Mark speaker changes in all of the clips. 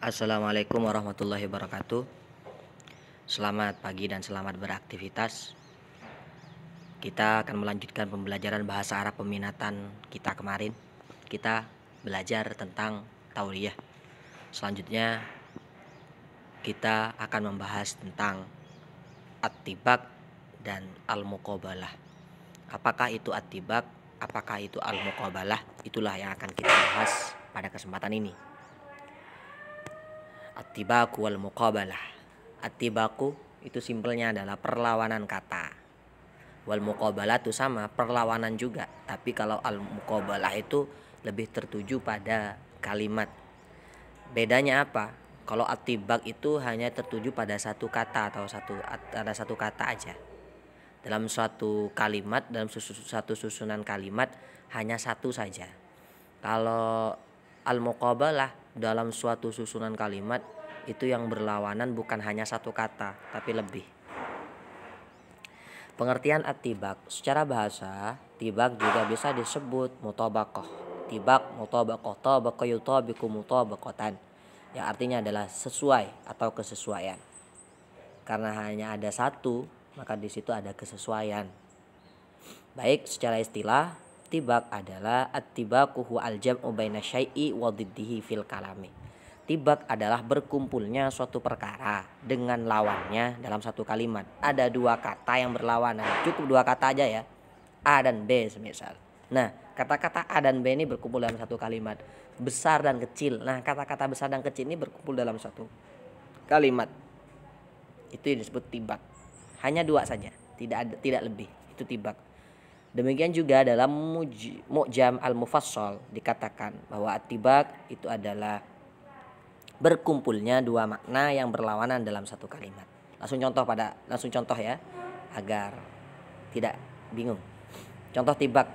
Speaker 1: Assalamualaikum warahmatullahi wabarakatuh. Selamat pagi dan selamat beraktivitas. Kita akan melanjutkan pembelajaran bahasa Arab peminatan kita kemarin. Kita belajar tentang tauriyah. Selanjutnya kita akan membahas tentang at-tibak dan al-muqabalah. Apakah itu at-tibak? Apakah itu al-muqabalah? Itulah yang akan kita bahas pada kesempatan ini. At-tibaku wal muqabalah. At-tibaku itu simpelnya adalah perlawanan kata. Wal muqabalah itu sama, perlawanan juga. Tapi kalau al-muqabalah itu lebih tertuju pada kalimat. Bedanya apa? Kalau at-tibak itu hanya tertuju pada satu kata atau ada satu kata aja. Dalam suatu kalimat, dalam satu susunan kalimat hanya satu saja. Kalau al-muqabalah dalam suatu susunan kalimat itu yang berlawanan bukan hanya satu kata tapi lebih. Pengertian at-tibak secara bahasa, tibak juga bisa disebut mutabaqah. Tibak, mutabaqah, tabaqa yutabiqu mutabaqatan, yang artinya adalah sesuai atau kesesuaian. Karena hanya ada satu, maka di situ ada kesesuaian. Baik, secara istilah, tibak adalah at-tibaku huwa al-jam'u baina syai'i wa diddihi fil kalami. Tibak adalah berkumpulnya suatu perkara dengan lawannya dalam satu kalimat. Ada dua kata yang berlawanan, cukup dua kata aja ya, A dan B semisal. Nah, kata-kata A dan B ini berkumpul dalam satu kalimat, besar dan kecil. Nah, kata-kata besar dan kecil ini berkumpul dalam satu kalimat, itu disebut tibak. Hanya dua saja, tidak lebih, itu tibak. Demikian juga dalam Mu'jam al-Mufassal dikatakan bahwa at-tibak itu adalah berkumpulnya dua makna yang berlawanan dalam satu kalimat. Langsung contoh ya, agar tidak bingung. Contoh tibak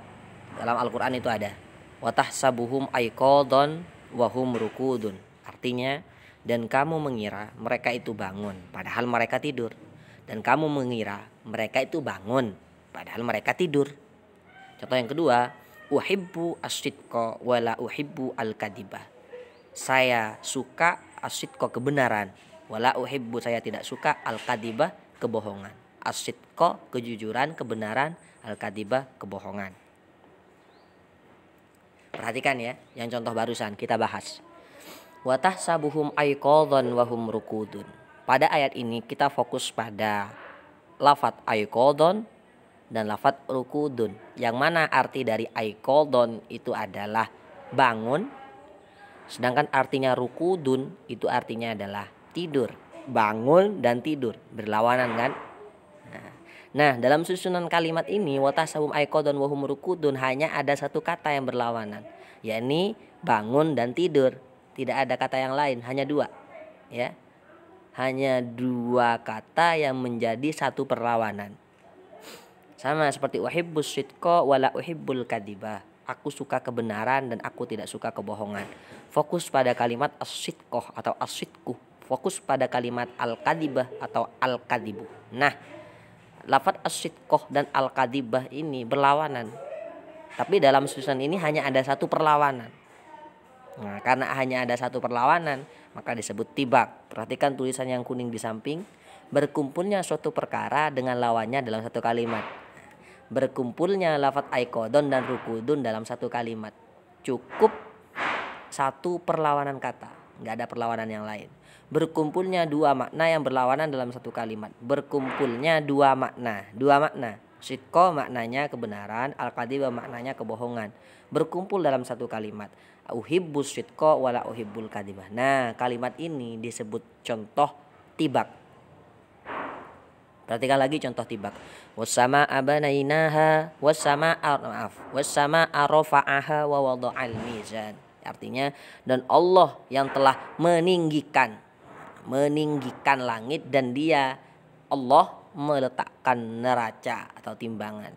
Speaker 1: dalam Al-Qur'an itu ada wa tahsabuhum aiqadon wa hum rukudun. Artinya, dan kamu mengira mereka itu bangun padahal mereka tidur. Dan kamu mengira mereka itu bangun padahal mereka tidur. Contoh yang kedua, uhibbu as-sidqa wa la uhibbu al-kadibah. Saya suka as-sidqa kebenaran, wala uhibbu saya tidak suka al-kadibah kebohongan. As-sidqa kejujuran, kebenaran, al-kadibah kebohongan. Perhatikan ya, yang contoh barusan kita bahas. Wa tahsabuhum aiqadhan wa hum rukudun. Pada ayat ini kita fokus pada lafadz aiqadhan dan lafadz rukudun. Yang mana arti dari aiqadhan itu adalah bangun, sedangkan artinya rukudun itu artinya adalah tidur. Bangun dan tidur berlawanan kan? Nah, dalam susunan kalimat ini watasabum aiqadhan wa hum rukudun hanya ada satu kata yang berlawanan, yakni bangun dan tidur. Tidak ada kata yang lain, hanya dua. Ya. Hanya dua kata yang menjadi satu perlawanan. Sama seperti uhibbus sidqa wala uhibbul kadibah. Aku suka kebenaran dan aku tidak suka kebohongan. Fokus pada kalimat as-sidqah atau as-sidku. Fokus pada kalimat al-kadibah atau al-kadibu. Nah, lafadz as-sidqah dan al-kadibah ini berlawanan. Tapi dalam susunan ini hanya ada satu perlawanan. Nah, karena hanya ada satu perlawanan, maka disebut tibak. Perhatikan tulisan yang kuning di samping. Berkumpulnya suatu perkara dengan lawannya dalam satu kalimat. Berkumpulnya lafadz aiqadhan dan rukudun dalam satu kalimat. Cukup satu perlawanan kata, nggak ada perlawanan yang lain. Berkumpulnya dua makna yang berlawanan dalam satu kalimat. Berkumpulnya dua makna. Sidqa maknanya kebenaran, al-kadibah maknanya kebohongan. Berkumpul dalam satu kalimat. Uhibbus sidqa wala uhibbul kadibah. Nah, kalimat ini disebut contoh tibak. Perhatikan lagi contoh tibak. Wassama'a banainaha wassama'a rafa'aha wa wada'al mizan. Artinya, dan Allah yang telah meninggikan langit dan dia Allah meletakkan neraca atau timbangan.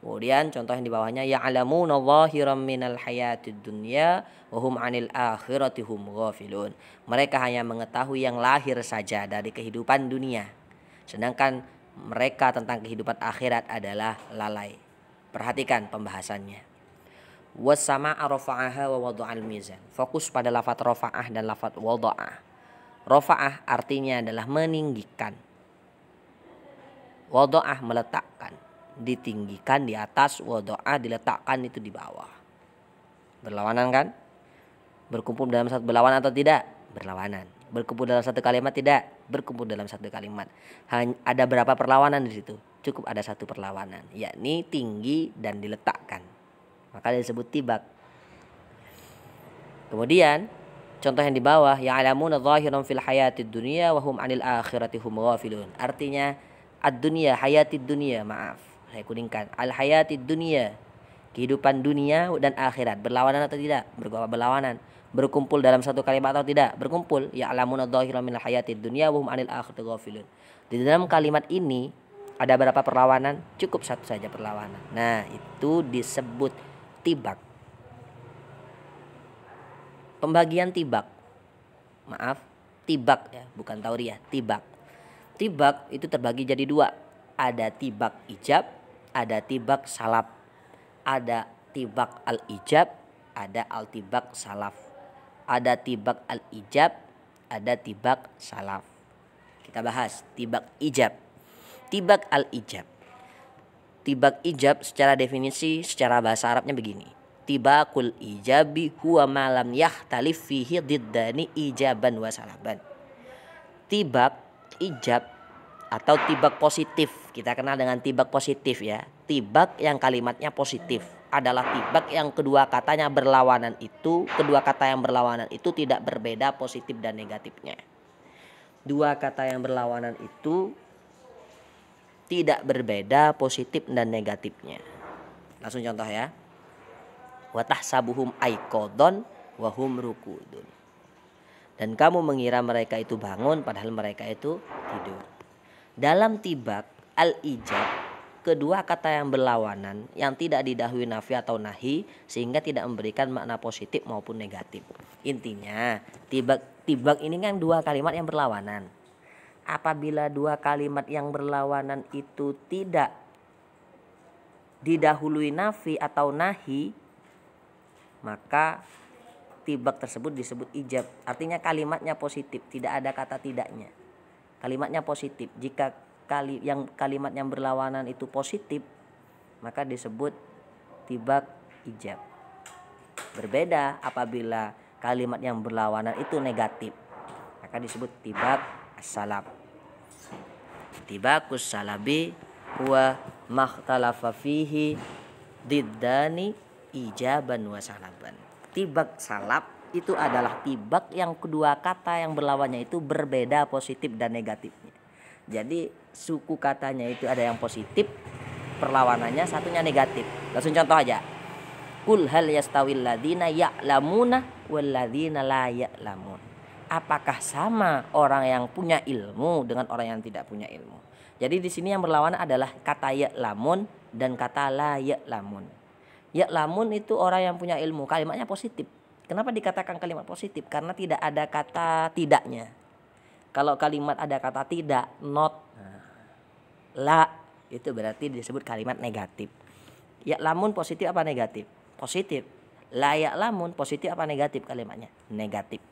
Speaker 1: Kemudian contoh yang di bawahnya ya'lamuna zahiran minal hayatid dunya wa hum 'anil akhirati hum ghafilun. Mereka hanya mengetahui yang lahir saja dari kehidupan dunia, sedangkan mereka tentang kehidupan akhirat adalah lalai. Perhatikan pembahasannya. Wasama'a rafa'aha wa wada'al mizan. Fokus pada lafaz rafa'ah dan lafaz wada'ah. Rafa'ah artinya adalah meninggikan. Wada'ah meletakkan, ditinggikan di atas, wada'ah diletakkan itu di bawah. Berlawanan kan? Berkumpul dalam satu berlawanan atau tidak? Berlawanan. Berkumpul dalam satu kalimat tidak? Berkumpul dalam satu kalimat. Ada berapa perlawanan di situ? Cukup ada satu perlawanan, yakni tinggi dan diletakkan. Maka disebut tibak. Kemudian contoh yang di bawah, ya'lamuna dhahiran fil hayatid dunya wa hum 'anil akhirati hum ghafilun. Artinya ad-dunya, hayatid dunya, maaf, saya kuningkan. Al hayatid dunya, kehidupan dunia dan akhirat. Berlawanan atau tidak? Berlawanan. Berkumpul dalam satu kalimat atau tidak? Berkumpul. Ya'lamuna dhahiran minal hayatid dunya wa hum 'anil akhirati ghafilun. Di dalam kalimat ini ada berapa perlawanan? Cukup satu saja perlawanan. Nah, itu disebut tibak. Pembagian tibak. Maaf, tibak ya, bukan tauriyah, tibak. Tibak itu terbagi jadi dua. Ada tibak ijab, ada tibak salaf. Ada tibak al-ijab, ada al-tibak salaf. Ada tibak al-ijab, ada tibak salaf. Kita bahas tibak ijab. Tibak al-ijab. Tibak ijab secara definisi, secara bahasa Arabnya begini. Tibakul ijabi huwa malam yahtalif fihi diddani ijaban wa salaban. Tibak ijab atau tibak positif, kita kenal dengan tibak positif ya. Tibak yang kalimatnya positif adalah tibak yang kedua kata yang berlawanan itu tidak berbeda positif dan negatifnya. Dua kata yang berlawanan itu tidak berbeda positif dan negatifnya. Langsung contoh ya. Wa tahsabuhum aiqadon wa hum rukudun. Dan kamu mengira mereka itu bangun padahal mereka itu tidur. Dalam tibak al-ijab, kedua kata yang berlawanan yang tidak didahului nafi atau nahi sehingga tidak memberikan makna positif maupun negatif. Intinya tibak ini kan dua kalimat yang berlawanan. Apabila dua kalimat yang berlawanan itu tidak didahului nafi atau nahi, maka tibak tersebut disebut ijab. Artinya kalimatnya positif, tidak ada kata tidaknya. Kalimatnya positif. Jika kalimat yang berlawanan itu positif, maka disebut tibak ijab. Berbeda apabila kalimat yang berlawanan itu negatif, maka disebut tibak as-salab. Tibakus salabi huwa makhtalafa fihi diddani ijaban wa salaban. Tibak salab itu adalah tibak yang kedua kata yang berlawannya itu berbeda positif dan negatifnya. Jadi suku katanya itu ada yang positif, perlawanannya satunya negatif. Langsung contoh aja. Qul hal yastawil ladzina ya'lamuna wal ladzina la ya'lamun. Apakah sama orang yang punya ilmu dengan orang yang tidak punya ilmu? Jadi di sini yang berlawanan adalah kata ya'lamun dan kata la ya'lamun. Ya'lamun itu orang yang punya ilmu, kalimatnya positif. Kenapa dikatakan kalimat positif? Karena tidak ada kata tidaknya. Kalau kalimat ada kata tidak, not, la, itu berarti disebut kalimat negatif. Ya'lamun positif apa negatif? Positif. La ya'lamun positif apa negatif kalimatnya? Negatif.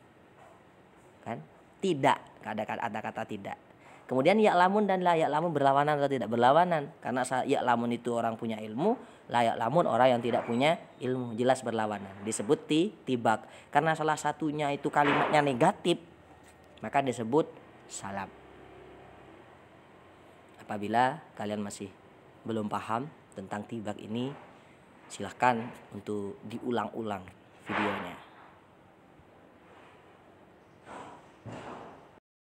Speaker 1: Kan? Tidak, ada kata tidak. Kemudian ya'lamun dan la ya'lamun berlawanan atau tidak? Berlawanan. Karena ya'lamun itu orang punya ilmu, la ya'lamun orang yang tidak punya ilmu, jelas berlawanan. Disebut tibak. Karena salah satunya itu kalimatnya negatif, maka disebut salab. Apabila kalian masih belum paham tentang tibak ini, silahkan untuk diulang-ulang videonya.